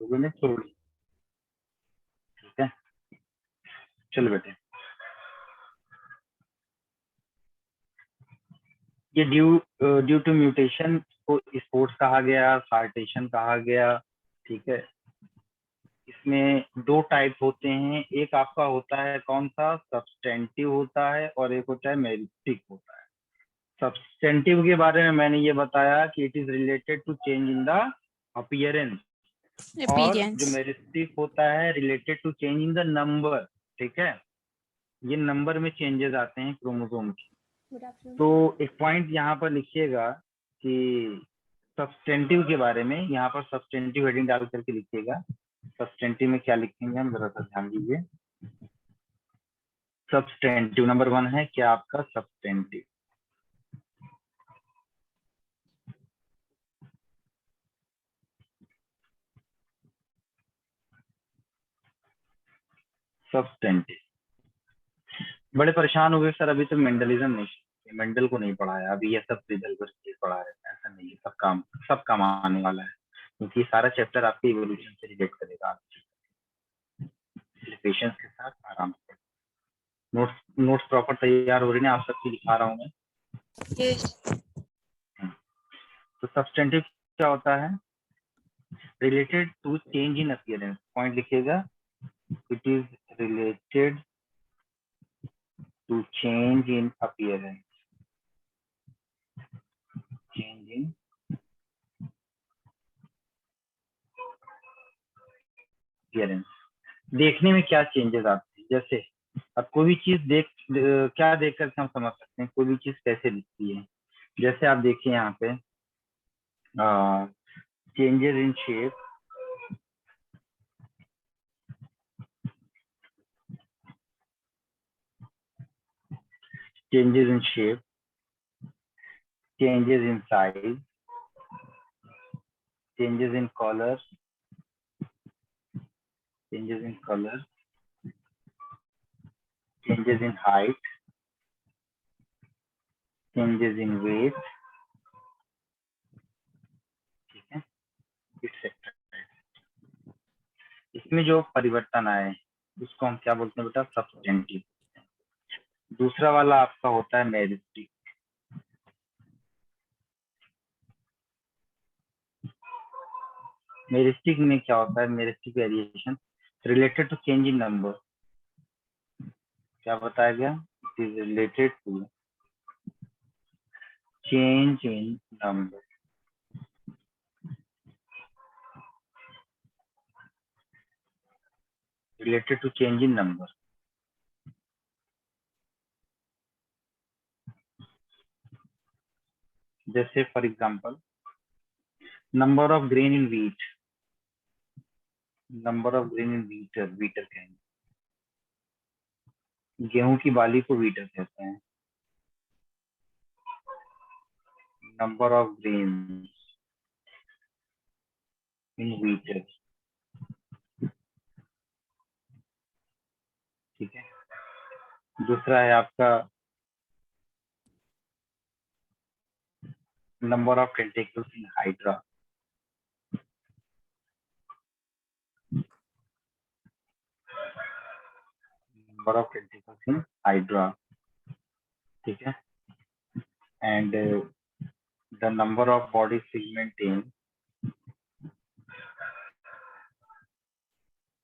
लोगों ने छोड़ी। ठीक है, चलो बेटे, ये ड्यू टू म्यूटेशन को स्पोर्ट्स कहा गया, सार्टेशन कहा गया। ठीक है, इसमें दो टाइप होते हैं, एक आपका होता है कौन सा, सब्सटेंटिव होता है, और एक होता है मेरिस्टिक होता है। सब्सटेंटिव के बारे में मैंने ये बताया कि it is related to change in the appearance, और जो अपीयरेंस। मेरिस्टिक होता है related to change in the number. ठीक है, ये नंबर में चेंजेस आते हैं क्रोमोसोम की। तो एक पॉइंट यहाँ पर लिखिएगा कि सब्सटेंटिव के बारे में, यहाँ पर सब्सटेंटिव हेडिंग डाल करके लिखिएगा। सब्सटेंटिव में क्या लिखेंगे हम, जरा सा ध्यान दीजिए। सब्सटेंटिव नंबर 1 है क्या आपका सब्सटेंटिव। सब्सटेंटिव, बड़े परेशान हो गए सर, अभी तक मेंडलिज्म नहीं, मेंडल को नहीं पढ़ाया अभी, ये सब रिजल्ट पर पढ़ा रहे हैं, ऐसा नहीं है, सब काम आने वाला है, क्योंकि सारा चैप्टर आपके इवोल्यूशन से रिलेट करेगा। पेशेंस के साथ आराम से, नोट्स प्रॉपर तैयार हो रही है, आप सबकी दिखा रहा हूँ मैं। तो सब्सटेंटिव क्या होता है, related to change in appearance, point लिखिएगा, it is related to change in appearance, change in appearance. देखने में क्या चेंजेस आते हैं, जैसे अब कोई भी चीज क्या देख करके हम समझ सकते हैं कोई भी चीज कैसे दिखती है। जैसे आप देखिए यहाँ पे changes in shape, changes in shape, changes in size, changes in colour, changes in color, changes in height, changes in weight, ठीक है, एक्सेट्रा। इसमें जो परिवर्तन आए उसको हम क्या बोलते हैं बेटा, सब्सटेंटिव। दूसरा वाला आपका होता है मेरिस्टिक। मेरिस्टिक में क्या होता है, meristic variation related to change in number, क्या बताया गया, it is related to change in number, related to change in number. जैसे for example number of grain in wheat, number of grain in wheatear, wheatear कहेंगे, गेहूं की बाली को wheatear कहते हैं। Number of grain in wheatear, ठीक है। दूसरा है आपका number of tentacles in hydra, number of tentacles in hydra, ठीक है। And the number of body segment in,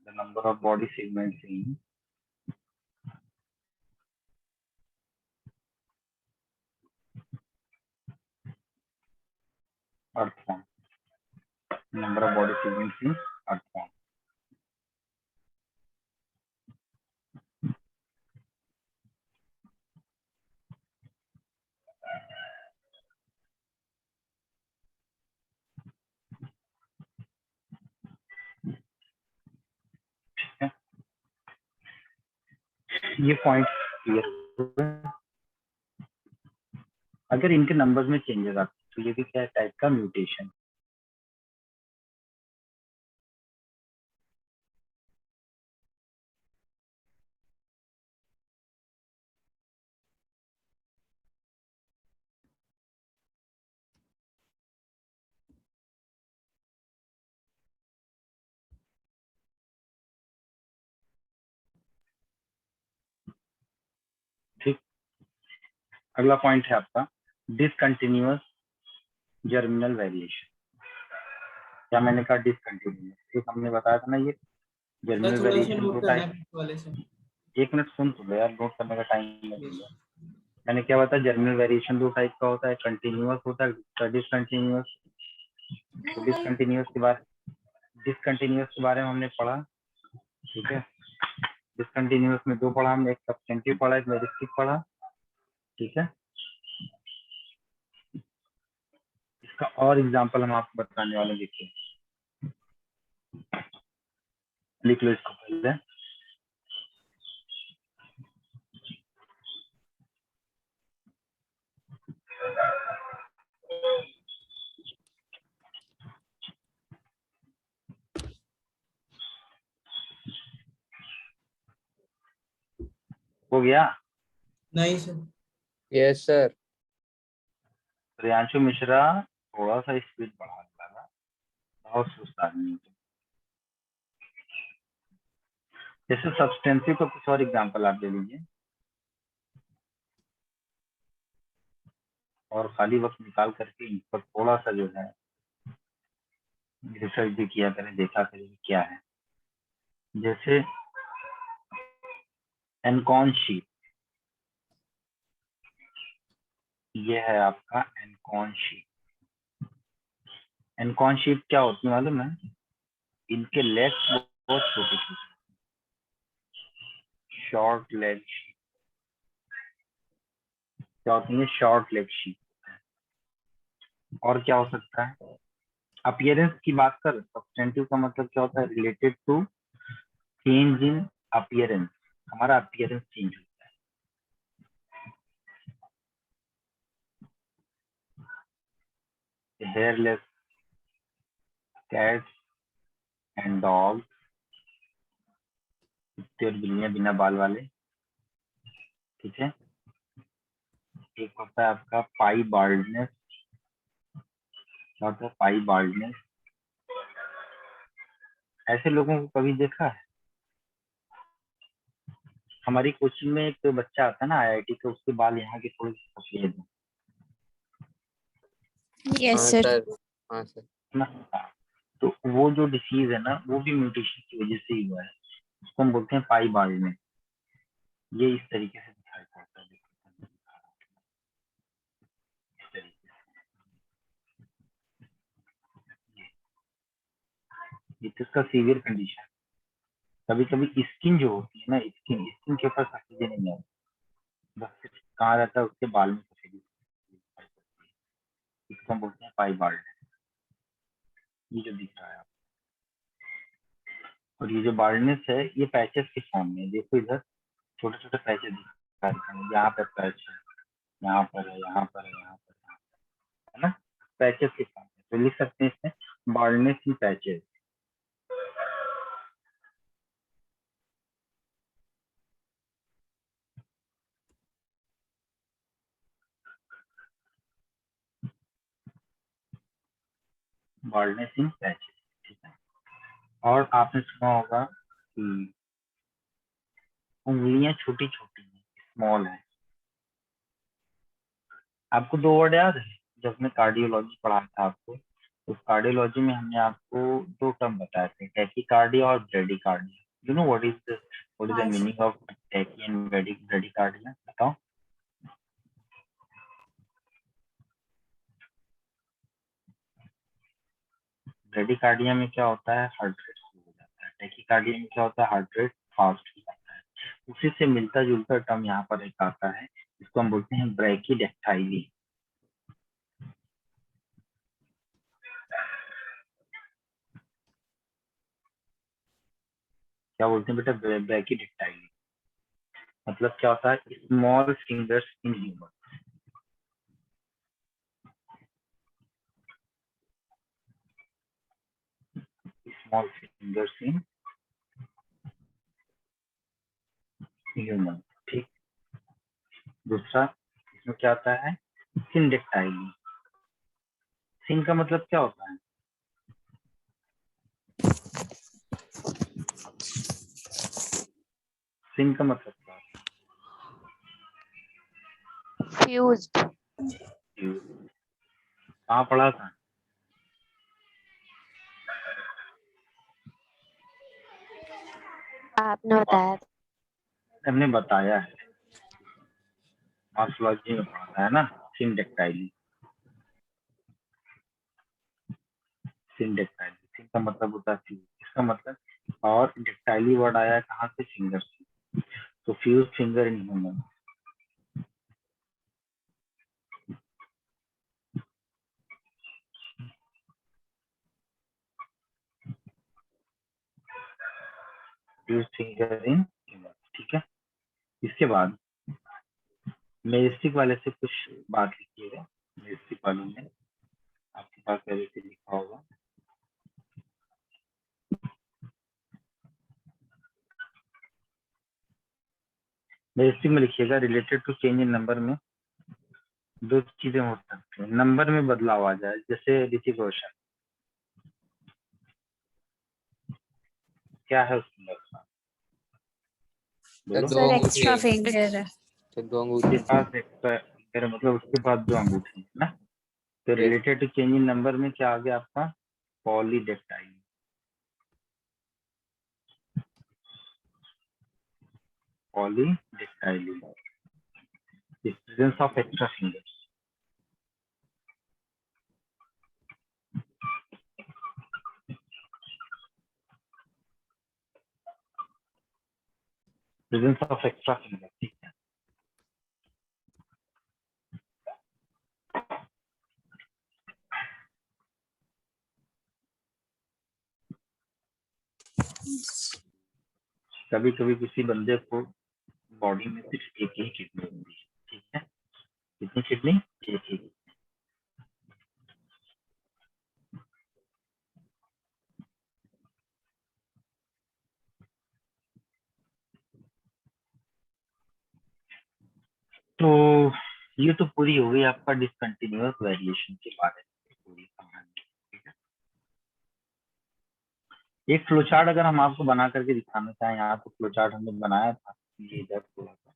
the number of body segments in अर्थफॉर्म, number of body segments इन अर्थफॉर्म। ये point clear, अगर इनके नंबर्स में चेंजेस आते हैं तो ये भी क्या टाइप का म्यूटेशन। अगला पॉइंट है आपका डिसकंटिन्यूअस जर्मिनल वेरिएशन। क्या मैंने कहा? डिसकंटिन्यूअस। एक हमने बताया था ना, ये सर जर्मिनल थोड़ा सा वेरिएशन दो नोट करना टाइप। है पीछे वाले से। 1 मिनट सुन तो लो यार, नोट करने का टाइम मत Yes. लिया। मैंने क्या बताया? जर्मिनल वेरिएशन दो टाइप का होता है, कंटिन्यूअस होता है, डिसकंटिन्यूअस। डिसकंटिन्यूअस के बारे में हमने पढ़ा, ठीक है। डिसकंटिन्यूअस में दो पढ़ा हमने, एक सब्सटेंटिव पढ़ा, एक मेरिस्टिक पढ़ा, ठीक है। इसका और एग्जांपल हम आपको बताने वाले, देखिए लिख लो इसको पहले। हो गया? नहीं sir. Yes sir. Priyanshu Mishra थोड़ा सा स्पीड बढ़ा देगा, बहुत सुस्त आदमी है। जैसे सब्सटेंसिव का कुछ और एग्जांपल आप दे लीजिए, और खाली वक्त निकाल करके इन पर थोड़ा सा जो है रिसर्च भी किया करें, देखा करें क्या है। जैसे एनकॉन शीट, ये है आपका एनकॉन शीट। एनकॉन शीट क्या होती है मालूम है? इनके लेग्स बहुत छोटे छोटे, शॉर्ट लेग शीट। क्या होती है? Short leg sheet. और क्या हो सकता है? अपीयरेंस की बात कर, सब्सटेंटिव का मतलब क्या होता है? Related to change in appearance, हमारा अपीयरेंस चेंज होता है। हेयरलेस कैट्स एंड डॉग, कुत्ते और बिल्लियां बिना बाल वाले, ठीक है। एक होता है आपका पाई बाल्डनेस। क्या होता है पाई बाल्डनेस? ऐसे लोगों को कभी देखा है? हमारी कोचिंग में एक बच्चा आता है ना आईआईटी का, उसके बाल यहाँ के थोड़े सफेद हैं हाँ सर। हाँ सर। ना। तो वो जो डिसीज है ना, वो भी म्यूटेशन की वजह से ही हुआ है। उसको हम बोलते हैं पाई बाल्डनेस। ये इस तरीके से दिखाई पड़ता है, देखो इस तरीके से। ये तो इसका सीवियर कंडीशन। कभी कभी स्किन जो होती है ना, स्किन स्किन के ऊपर सफेदी नहीं आती, बस कहा जाता है उसके बाल में सफेदी दिखाई पड़ती है। इसको हम बोलते हैं पाई बाल्डनेस। ये जो दिख रहा है आप, और ये जो बाल्डनेस है, ये पैचेस के फॉर्म में है। देखो इधर छोटे छोटे पैचेस दिख रहे हैं, यहाँ पर पैच है, यहाँ पर है, यहाँ पर है, यहाँ पर है ना, पैचेस के फॉर्म में। तो लिख सकते हैं इसमें बाल्डनेस इन पैचेस। बाल्डनेस इन पैचेस, ठीक है। और आपने सुना होगा कि उंगलियां छोटी छोटी हैं, स्मॉल है। आपको दो वर्ड याद है? जब हमने कार्डियोलॉजी पढ़ा था आपको, उस कार्डियोलॉजी में हमने आपको दो टर्म बताए थे, टैकीकार्डिया और bradycardia. You know what is the meaning of tachy and bradycardia? बताओ। ब्रेडिकार्डिया में क्या होता है? हार्ट रेट स्लो हो जाता है। टैकीकार्डिया में क्या होता है? हार्ट रेट फास्ट हो जाता है। उसी से मिलता जुलता टर्म यहाँ पर एक आता है, इसको हम बोलते हैं ब्रैकीडेक्टाइली। क्या बोलते हैं बेटा? ब्रैकीडेक्टाइली मतलब क्या होता है? Small fingers in human. Small fingers in human, ठीक। दूसरा इसमें क्या आता है? सिंडेक्टाइली। सिन का मतलब क्या होता है? सिन का मतलब क्या होता फ्यूज्ड। कहाँ पढ़ा था? आपने बताया था। हमने बताया है, मॉर्फोलॉजी में पढ़ा था, है ना? सिंडेक्टाइली। सिंडेक्टाइली, सिंग का मतलब होता है फ्यूज, इसका मतलब, और डेक्टाइली वर्ड आया है कहाँ से? फिंगर से। तो fuse finger in human. Fuse finger in human, ठीक है। इसके बाद मेजेस्टिक वाले से कुछ बात लिखिएगा। मेजेस्टिक वाले में आपके पास पहले से लिखा होगा। मेजेस्टिक में लिखिएगा, related to change in number में दो चीजें हो सकती हैं। नंबर में बदलाव आ जाए, जैसे ऋतिक रोशन, क्या है उसमें लक्षण? बोलो। दो अंगूठे एक्स्ट्रा फिंगर। तो दो उसके अंगूठे। पास एक, मेरा मतलब उसके पास दो अंगूठे हैं ना। तो Yes. Related to change in number में क्या आ गया आपका? Polydactyl. Polydactyl, presence of extra fingers. Presence of extra finger, ठीक है। कभी कभी किसी बंदे को बॉडी में सिर्फ एक ही किडनी होती है, ठीक है। कितनी किडनी? एक ही। तो ये तो पूरी हो गई आपका डिसकंटिन्यूअस वेरिएशन के बारे में पूरी कहानी, ठीक है। एक फ्लोचार्ट अगर हम आपको बना करके दिखाना चाहें, यहाँ तो फ्लोचार्ट हमने बनाया था, ये इधर थोड़ा सा,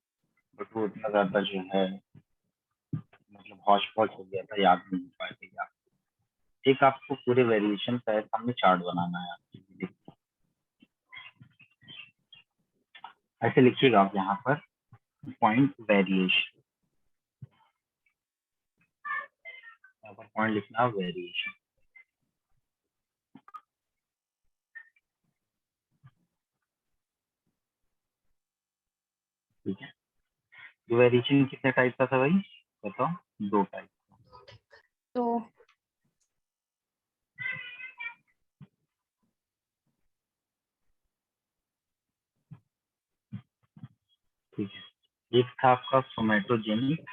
बट वो इतना ज्यादा जो है मतलब हौच पौच हो गया था, याद नहीं हो पाएगा। एक आपको पूरे वेरिएशन का एक हमने चार्ट बनाना है आपके लिए। ऐसे लिखिएगा आप यहाँ पर, पॉइंट वेरिएशन, यहाँ पर पॉइंट लिखना वेरिएशन, ठीक है। तो वेरिएशन कितने टाइप का था भाई, बताओ? दो टाइप। तो ठीक है, एक था आपका सोमेटोजेनिक,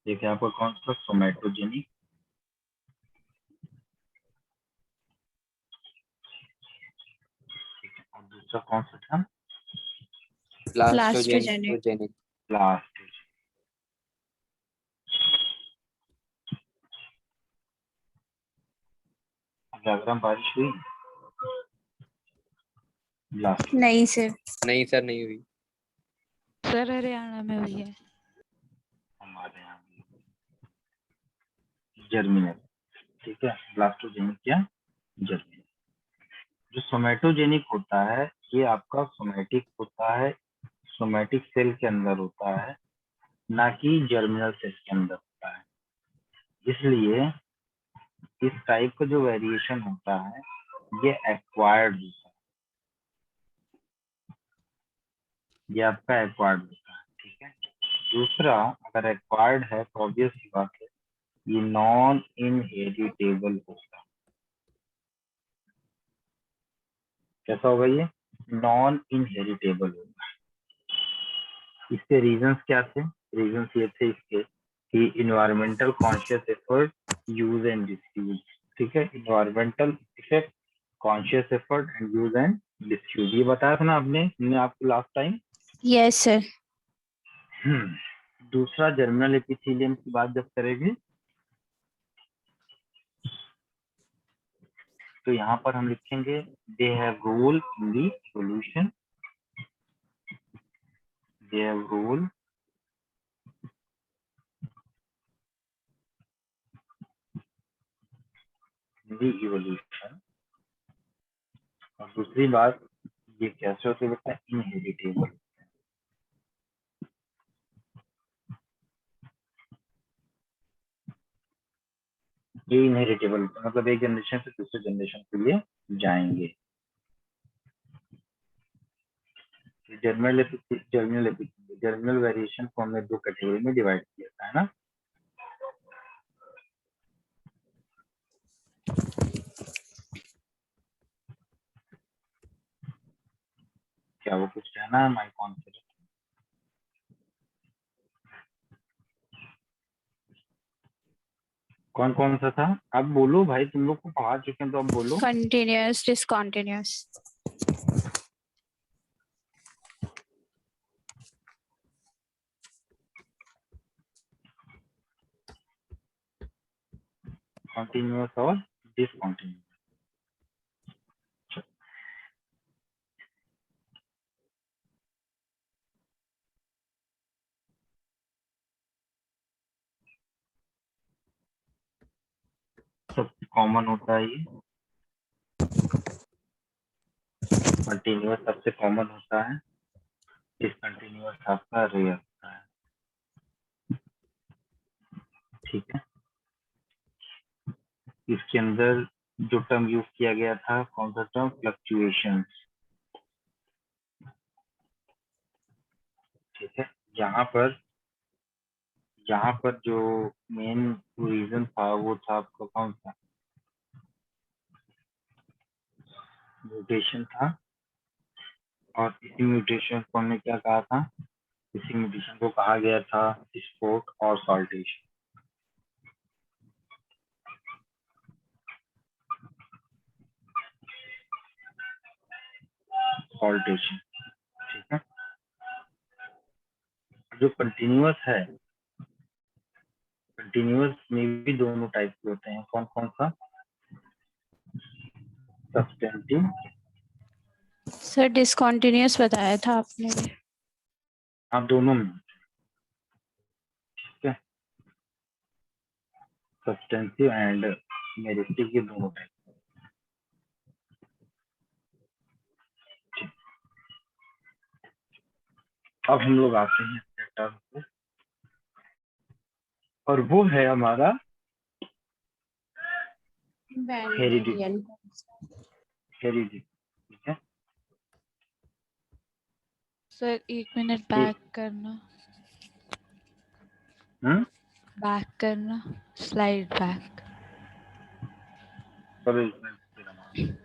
एक है आपका कौन सा? सोमेटोजेनिक। और दूसरा कौन सा था? प्लास्टोजेनिक। लास्ट। जागरण बारिश हुई लास्ट? नहीं सर। नहीं सर, नहीं हुई। सर हरियाणा में हुई है। हमारे यहाँ जर्मिनल, ठीक है। ब्लास्टोजेनिक क्या? जर्मिनल। जो सोमेटोजेनिक होता है ये आपका सोमेटिक होता है, सोमेटिक सेल के अंदर होता है, ना कि जर्मिनल सेल के अंदर होता है। इसलिए इस टाइप का जो वेरिएशन होता है ये एक्वायर्ड होता है, ये आपका एक्वायर्ड होता है, ठीक है। दूसरा, अगर एक्वायर्ड है तो ऑब्वियस सी बात है ये नॉन इनहेरिटेबल होगा। कैसा होगा ये? नॉन इनहेरिटेबल होगा। इसके रीजंस क्या थे? रीजंस ये थे इसके कि environmental conscious effort, use and disuse, ठीक है। Environmental effect, conscious effort and use and disuse, ये बताया था ना हमने आपको लास्ट टाइम। Yes sir. दूसरा, जर्मिनल एपिथेलियम की बात जब करेंगे तो यहाँ पर हम लिखेंगे they have role in the evolution, they have rule in the evolution। और दूसरी बात, ये कैसे होते हैं बेटा, इनहेरिटेबल। ये इनहेरिटेबल मतलब एक जनरेशन से दूसरे जनरेशन के लिए जाएंगे। जर्मिनल वेरिएशन को हमने दो कैटेगरी में डिवाइड किया था, है ना। क्या वो कुछ कहना है माइक ऑन करें? कौन कौन सा था? आप बोलो भाई, तुम लोग को पढ़ा चुके हैं तो आप बोलो। Continuous, discontinuous. कंटिन्यूअस और डिसकंटिन्यूअस। सब कॉमन होता है ये। कंटिन्यूअस सबसे कॉमन होता है, डिसकंटिन्यूअस आपका रेयर होता है। ठीक है, इसके अंदर जो टर्म यूज किया गया था, कौन सा टर्म? फ्लक्चुएशन। ठीक है, यहाँ पर जो मेन रीजन था वो था आपका कौन सा? म्यूटेशन था। और इसी म्यूटेशन को हमने क्या कहा था? इसी म्यूटेशन को कहा गया था स्पोर्ट और सॉल्टेशन। सॉल्टेशन, ठीक है। जो कंटिन्यूअस है, कंटिन्यूअस में भी दोनों टाइप के होते हैं। कौन कौन सा? सब्सटेंटिव। सर डिसकंटिन्यूअस बताया था आपने भी। हाँ, दोनों में, ठीक है। सब्सटेंटिव एंड मेरिस्टिक, ये दोनों टाइप। अब हम लोग आते हैं टर्म पे, और वो है हमारा हेरिडिटी। हेरिडिटी, ठीक है। सर 1 मिनट बैक करना, बैक करना, स्लाइड बैक। चलो इसमें फिर हम आते हैं।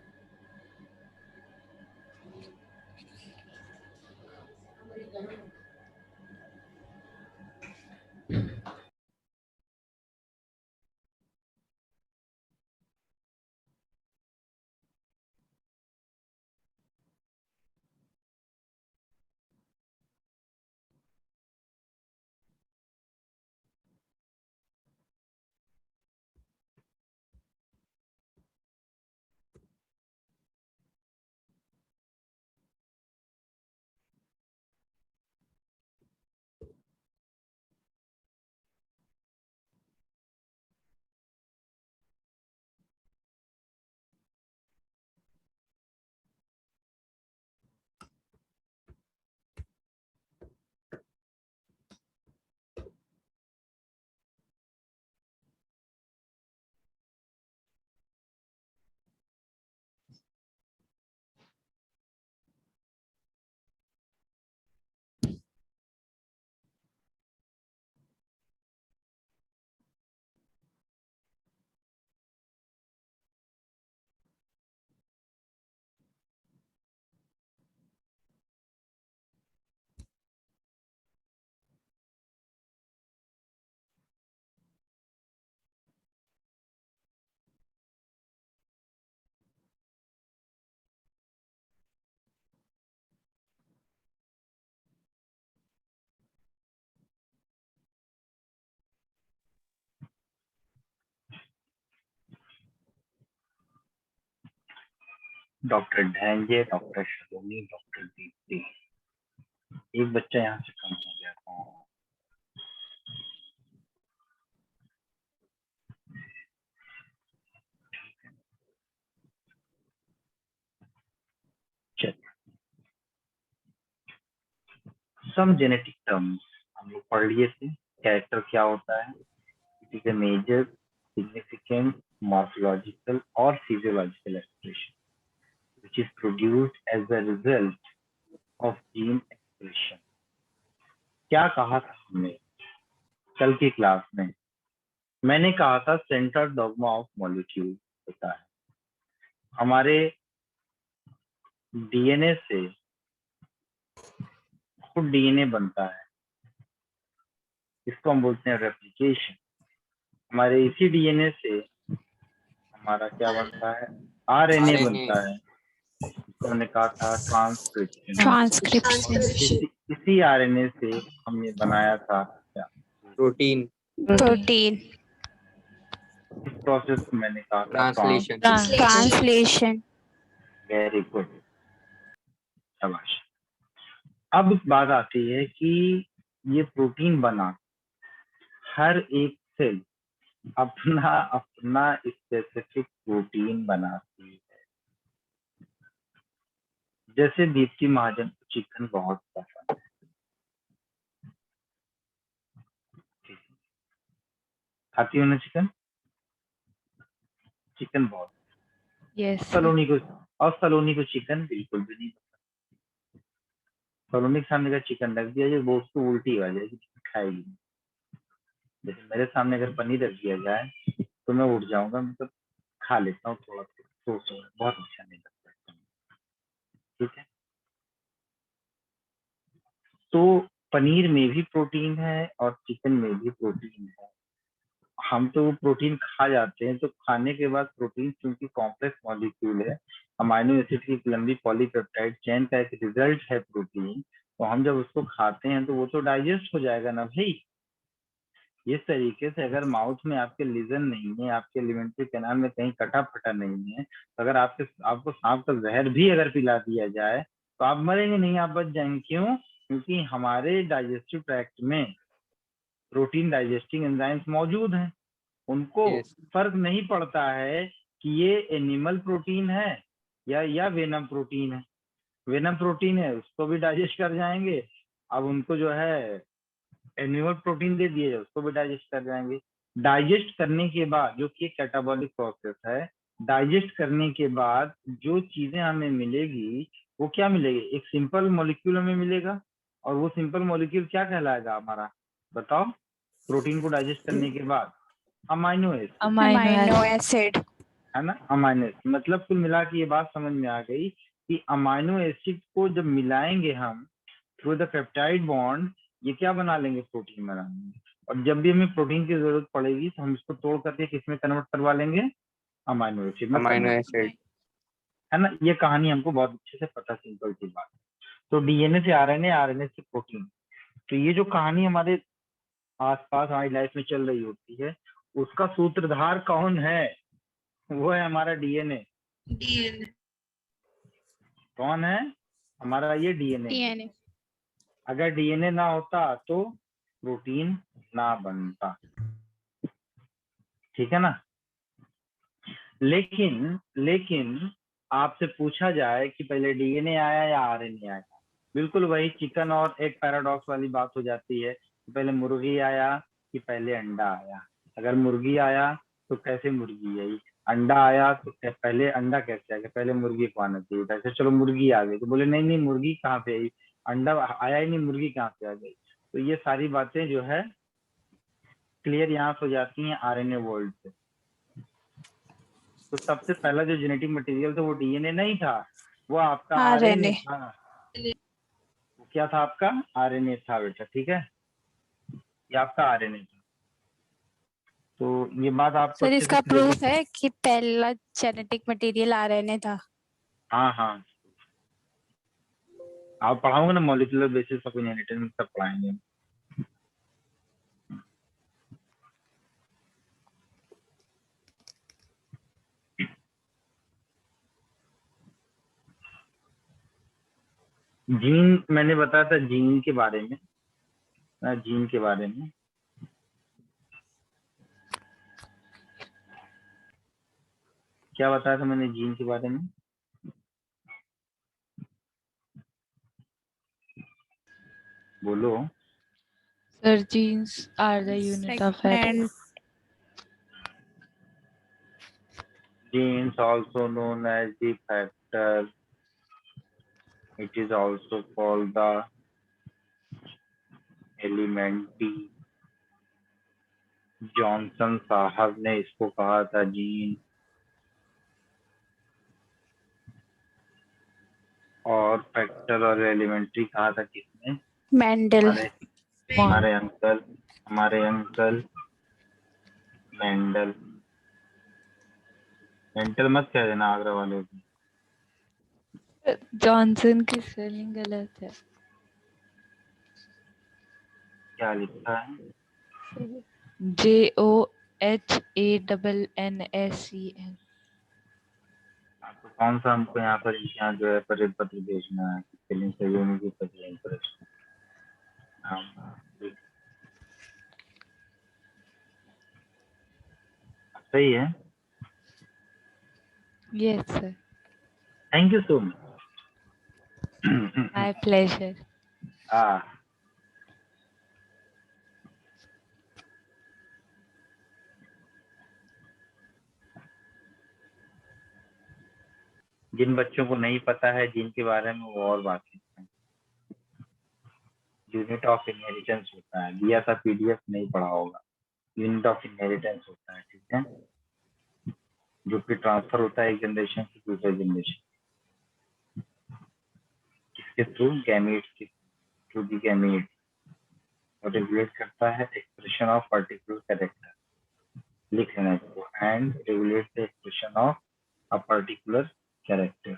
Doctor Dhenge, doctor Shaloni, doctor Deepti. एक बच्चा यहाँ से कम हो गया। सम जेनेटिक टर्म्स हम लोग पढ़ लिए थे। कैरेक्टर क्या होता है? It is a major significant morphological और physiological expression which is produced as a result of gene expression। क्या कहा था हमने कल की क्लास में? मैंने कहा था सेंट्रल डॉग्मा ऑफ मॉलिक्यूल होता है। हमारे डीएनए से खुद डीएनए बनता है, इसको हम बोलते हैं रेप्लिकेशन। हमारे इसी डीएनए से हमारा क्या बनता है? आरएनए बनता है, इसको हमने कहा था ट्रांसक्रिप्शन। ट्रांसक्रिप्शन, इसी आरएनए से हमने बनाया था क्या? प्रोटीन, प्रोटीन, इस प्रोसेस को मैंने कहा था ट्रांसलेशन, ट्रांसलेशन। वेरी गुड, शाबाश। अब बात आती है कि ये प्रोटीन बना, हर एक सेल अपना अपना स्पेसिफिक प्रोटीन बनाती है। जैसे दीप्ति महाजन को चिकन बहुत पसंद है, खाती हो ना चिकन? चिकन बहुत। यस सलोनी को चिकन बिल्कुल भी नहीं पसंद। सलोनी के सामने का चिकन रख दिया जाए वो उसको उल्टी आ जाएगी, खाएगी नहीं। जैसे मेरे सामने अगर पनीर रख दिया जाए तो मैं उठ जाऊंगा, मतलब खा लेता हूँ थोड़ा थोड़ा, बहुत अच्छा नहीं लगता। ठीक है, तो पनीर में भी प्रोटीन है और चिकन में भी प्रोटीन है। हम तो प्रोटीन खा जाते हैं, तो खाने के बाद प्रोटीन क्योंकि कॉम्प्लेक्स मॉलिक्यूल है, अमाइनो एसिड की एक लंबी पॉलीपेप्टाइड चेन का एक रिजल्ट है प्रोटीन, तो हम जब उसको खाते हैं तो वो तो डाइजेस्ट हो जाएगा ना भाई। इस तरीके से अगर माउथ में आपके लीजन नहीं है, आपके एलिमेंट्री कैनाल में कहीं कटा फटा नहीं है, तो अगर आपको सांप का जहर भी अगर पिला दिया जाए तो आप मरेंगे नहीं, आप बच जाएंगे। क्यों? क्योंकि हमारे डाइजेस्टिव ट्रैक्ट में प्रोटीन डाइजेस्टिंग एंजाइम्स मौजूद हैं। उनको यस, फर्क नहीं पड़ता है कि ये एनिमल प्रोटीन है या वेनम प्रोटीन है। वेनम प्रोटीन है उसको भी डाइजेस्ट कर जाएंगे, अब उनको जो है एनिमल प्रोटीन दे दिए उसको भी डाइजेस्ट कर जाएंगे। डाइजेस्ट करने के बाद, जो कि कैटाबॉलिक प्रोसेस है, डाइजेस्ट करने के बाद जो चीजें हमें मिलेगी वो क्या मिलेगी? एक सिंपल मॉलिक्यूल हमें मिलेगा, और वो सिंपल मॉलिक्यूल क्या कहलाएगा हमारा? बताओ। प्रोटीन को डाइजेस्ट करने के बाद अमाइनो एसिड, अमाइनो एसिड। है ना? अमाइनो एसिड मतलब कुल मिला के ये बात समझ में आ गई कि अमाइनो एसिड को जब मिलाएंगे हम थ्रू द पेप्टाइड बॉन्ड, ये क्या बना लेंगे? प्रोटीन बना लेंगे। और जब भी हमें प्रोटीन की जरूरत पड़ेगी तो हम इसको तोड़ करके किसमें कन्वर्ट करवा लेंगे? अमाइनो एसिड में अमाइनो convert, एसिड, है ना? ये कहानी हमको बहुत अच्छे से पता, सिंपल सी बात। तो डीएनए से आरएनए, आरएनए से प्रोटीन, तो ये जो कहानी हमारे आसपास हमारी लाइफ में चल रही होती है, उसका सूत्रधार कौन है? वो है हमारा डीएनए। कौन है? हमारा ये डीएनए। डीएनए। अगर डीएनए ना होता तो प्रोटीन ना बनता। ठीक है ना? लेकिन आपसे पूछा जाए कि पहले डीएनए आया या आरएनए आया, बिल्कुल वही चिकन और एक पैराडॉक्स वाली बात हो जाती है कि पहले मुर्गी आया कि पहले अंडा आया। अगर मुर्गी आया तो कैसे मुर्गी आई, अंडा आया तो पहले अंडा कैसे आ गया? पहले मुर्गी को आना चाहिए था। ऐसे चलो मुर्गी आ गई तो बोले नहीं नहीं मुर्गी कहाँ पे आई, अंडा आया ही नहीं, मुर्गी कहाँ से आ गई? तो ये सारी बातें जो है क्लियर यहाँ से हो जाती हैं आरएनए वर्ल्ड से। तो सबसे पहला जो जेनेटिक मटेरियल था वो डीएनए नहीं था, वो आपका आरएनए आरएनए। था। वो क्या था? आपका आरएनए था बेटा। ठीक है, ये आपका आरएनए था। तो ये बात आपको सर अच्छे से इसका क्लियर प्रूफ है कि पहला जेनेटिक मटेरियल आरएनए था। हाँ हाँ, आप पढ़ाओगे ना मॉलिक्यूलर बेसिस ऑफ इनहेरिटेंस, सब पढ़ाएंगे। जीन मैंने बताया था, जीन के बारे में, जीन के बारे में। क्या बताया था मैंने जीन के बारे में? बोलो। Sir, genes are the unit of it. Second, Genes also known as the factor. It is also called the एलिमेंटी। जॉनसन साहब ने इसको कहा था जीन, और फैक्टर और एलिमेंट्री कहा था किसने? Mendel. हमारे अंकल मेंडल। मेंटल मत कह देना आगरा वालों को। जॉनसन की स्पेलिंग गलत है। क्या लिखा है? JOHANNSEN। तो कौन सा हमको यहाँ पर जो है पत्र भेजना है, स्पेलिंग सही होने की सही है। Yes, sir. Thank you so much. My pleasure. जिन बच्चों को नहीं पता है जिनके बारे में, वो और बात करते हैं। यूनिट ऑफ इनहेरिटेंस होता है, दिया था पीडीएफ, नहीं पढ़ा होगा। यूनिट ऑफ इनहेरिटेंस होता है, ठीक है, जो कि ट्रांसफर होता है एक जनरेशन से दूसरे जनरेशन। किसके थ्रू? गैमीट्स के थ्रू। दी गैमीट और रेगुलेट करता है एक्सप्रेशन ऑफ पर्टिकुलर कैरेक्टर। लिख लेना इसको, and regulate the expression of a particular character.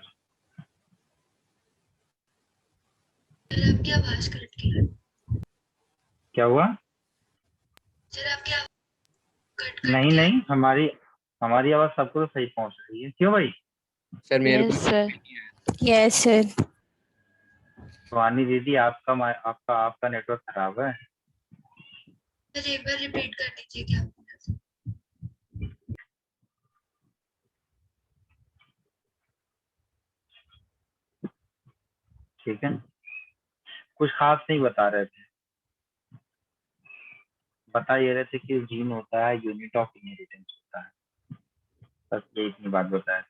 आपकी आवाज कट गई। क्या हुआ? सर आपकी आवाज कट नहीं नहीं, हमारी आवाज सबको तो सही पहुंच रही है। क्यों भाई? सर मेरे Yes, sir. Yes, sir. वानी दीदी, आपका नेटवर्क खराब है। सर एक बार रिपीट कर दीजिए क्या बोला था? ठीक है, कुछ खास नहीं बता रहे थे। बता ये रहे थे कि जीन होता है यूनिट ऑफ इनहेरिटेंस होता है, बस ये इतनी बात बताया थे।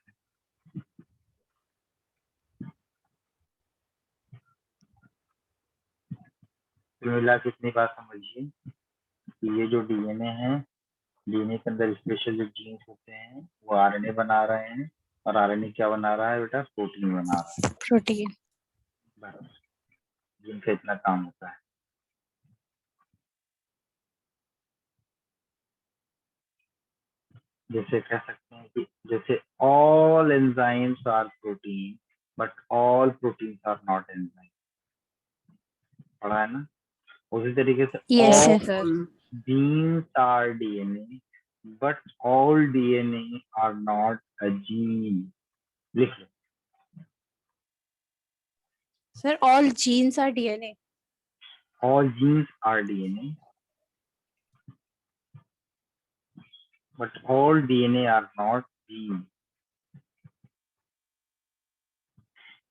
मिला के इतनी बात समझिए कि ये जो डीएनए है, डीएनए के अंदर स्पेशल जो जीन्स होते हैं वो आरएनए बना रहे हैं, और आरएनए क्या बना रहा है बेटा? प्रोटीन बना रहा है। Protein. बस जिनका इतना काम होता है। जैसे कह सकते हैं कि जैसे all enzymes are protein but all proteins are not enzyme. पढ़ा है ना? उसी तरीके से Yes, sir. All genes are DNA but all DNA are not a gene. लिख लो। Sir, all genes are DNA. All genes are DNA but all DNA are not genes.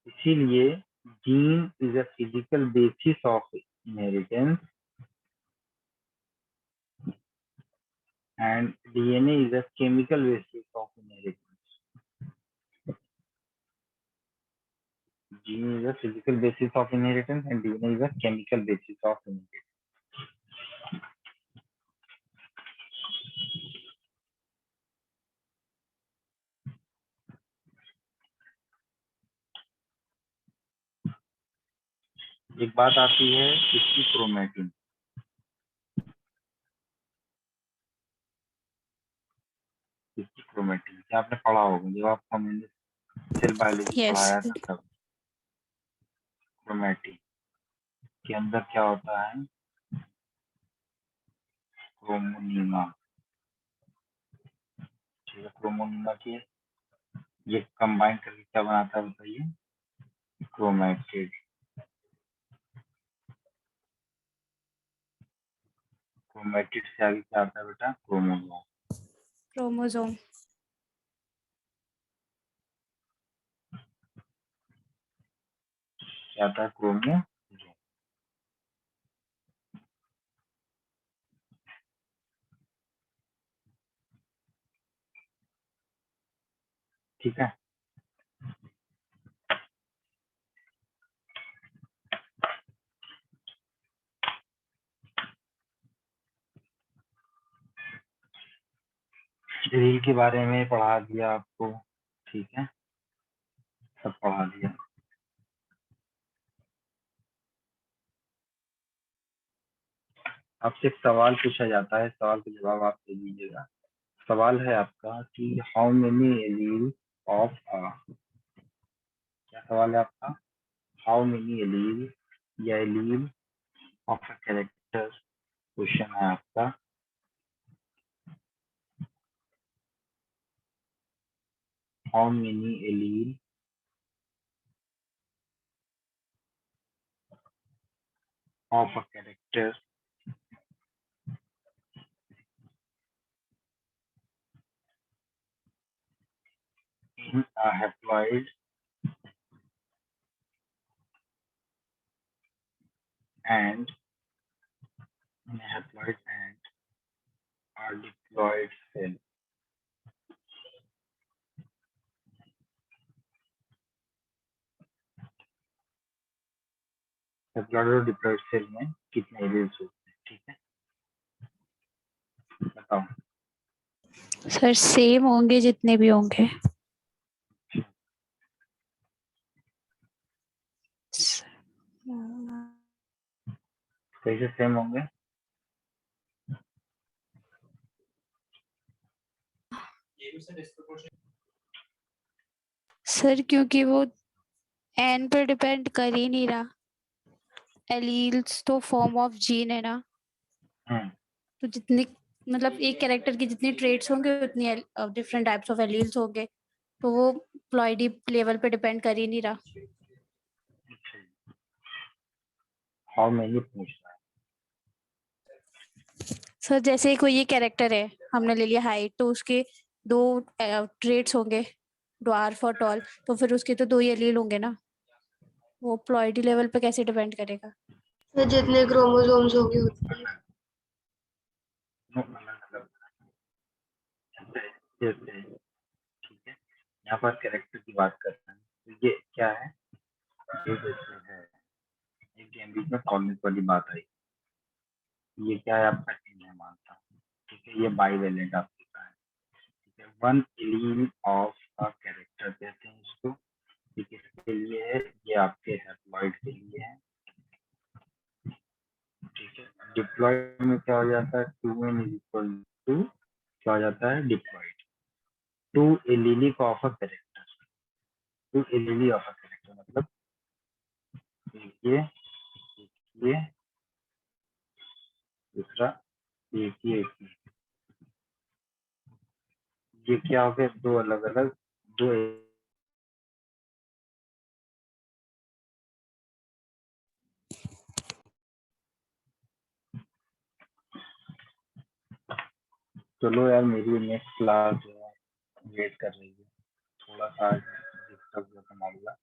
इसीलिए gene is a physical basis of inheritance and DNA is a chemical basis of inheritance. Gene is a physical basis of inheritance and DNA is a chemical basis of inheritance. एक बात आती है इसकी chromatin. इसकी chromatin क्या आपने पढ़ा होगा जब आपको मैंने सेल बायोलॉजी Yes. पढ़ाया था तब। क्रोमेटिन के अंदर क्या होता है? क्रोमोनीमा। ठीक है, क्रोमोनीमा के ये कंबाइन करके क्या बनाता है बताइए? क्रोमैटिड। क्रोमेटिड से आगे क्या आता है बेटा? क्रोमोसोम। क्रोमोसोम। क्या आता है? क्रोमोसोम। ठीक है। रील के बारे में पढ़ा दिया आपको, ठीक है, सब पढ़ा दिया। आपसे एक सवाल पूछा जाता है, सवाल का जवाब आप दे दीजिएगा। सवाल है आपका कि how many allele of a, क्या सवाल है आपका? हाउ मेनी एलील या allele of a character, question है आपका। How many allele of a character in a haploid and a diploid cell। haploid और diploid सेल में कितने एलील्स होते हैं? ठीक है, बताओ। सर सेम होंगे जितने भी होंगे। कैसे सेम होंगे? सर क्योंकि वो एन पर डिपेंड कर ही नहीं रहा, एलील्स तो फॉर्म ऑफ जीन है ना, तो जितनी मतलब एक कैरेक्टर की जितनी ट्रेट्स होंगे उतनी डिफरेंट टाइप्स ऑफ एलील्स होंगे, तो वो प्लॉइडी लेवल पे डिपेंड कर ही नहीं रहा। हाउ मेनी पूछ रहा है। सर जैसे कोई ये कैरेक्टर है, हमने ले लिया हाइट, तो उसके दो ट्रेट्स होंगे, ड्वार्फ और टॉल, तो फिर उसके तो दो ही एलील होंगे ना, वो प्लॉइडी लेवल पे कैसे डिपेंड करेगा? तो जितने क्रोमोसोम्स होंगे उतने। मतलब जैसे ठीक है, यहाँ पर कैरेक्टर की बात करते हैं, तो ये क्या है? ये जैसे है एक गेम बीच में कॉर्निस वाली बात आई, ये क्या है? आपका टीम है मानता हूँ, ठीक है, ये बाईवेलेंट आपके का है, ठीक है, one allele of a character कहते हैं इसको, ये किसके लिए है? ये आपके हैप्लॉइड के लिए है, ठीक है। डिप्लॉइड में क्या हो जाता है? 2n इज इक्वल टू क्या हो जाता है? Diploid two allele of a character, two allele of a character मतलब ये दूसरा एक ही, ये क्या हो गया? दो अलग अलग, दो चलो यार, मेरी नेक्स्ट क्लास जो है वेट कर रही है, थोड़ा सा डिस्टर्ब हो मामला।